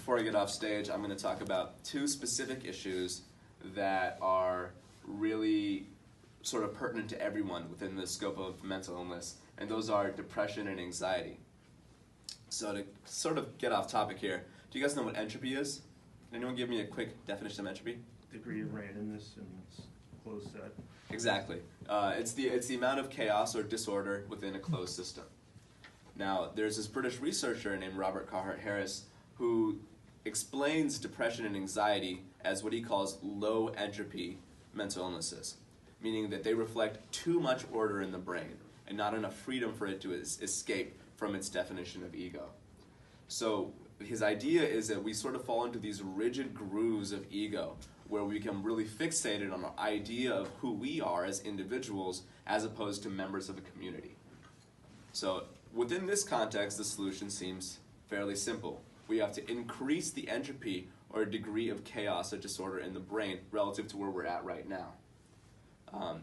before I get off stage, I'm going to talk about two specific issues that are really sort of pertinent to everyone within the scope of mental illness, and those are depression and anxiety. So to sort of get off topic here, do you guys know what entropy is? Can anyone give me a quick definition of entropy? Degree of randomness in its closed set. Exactly. It's the amount of chaos or disorder within a closed system. Now, there's this British researcher named Robert Carhart Harris who explains depression and anxiety as what he calls low entropy mental illnesses, meaning that they reflect too much order in the brain and not enough freedom for it to escape from its definition of ego. So his idea is that we sort of fall into these rigid grooves of ego where we become really fixated on our idea of who we are as individuals as opposed to members of a community. So within this context, the solution seems fairly simple. We have to increase the entropy or degree of chaos or disorder in the brain relative to where we're at right now.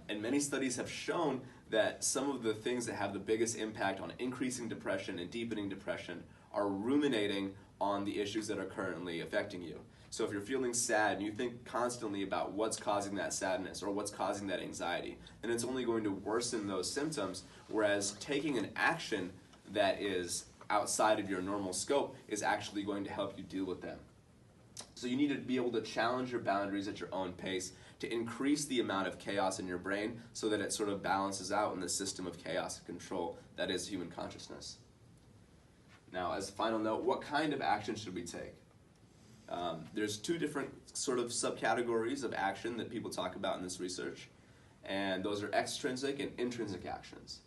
And many studies have shown that some of the things that have the biggest impact on increasing depression and deepening depression are ruminating on the issues that are currently affecting you. So if you're feeling sad and you think constantly about what's causing that sadness or what's causing that anxiety, then it's only going to worsen those symptoms, whereas taking an action that is outside of your normal scope is actually going to help you deal with them. So you need to be able to challenge your boundaries at your own pace to increase the amount of chaos in your brain so that it sort of balances out in the system of chaos and control that is human consciousness. Now, as a final note, what kind of action should we take? There's two different sort of subcategories of action that people talk about in this research, and those are extrinsic and intrinsic actions.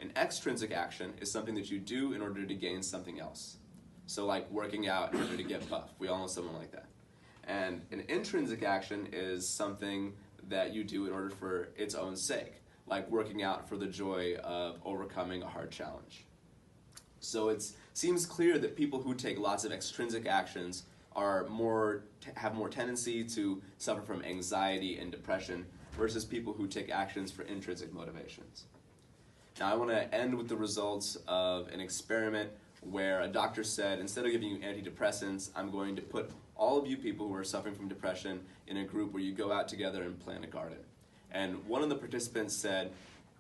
An extrinsic action is something that you do in order to gain something else. So like working out in order to get buff. We all know someone like that. And an intrinsic action is something that you do in order for its own sake, like working out for the joy of overcoming a hard challenge. So it seems clear that people who take lots of extrinsic actions have more tendency to suffer from anxiety and depression versus people who take actions for intrinsic motivations. Now I want to end with the results of an experiment where a doctor said, instead of giving you antidepressants, I'm going to put all of you people who are suffering from depression in a group where you go out together and plant a garden. And one of the participants said,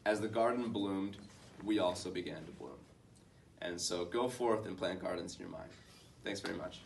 as the garden bloomed, we also began to bloom. And so go forth and plant gardens in your mind. Thanks very much.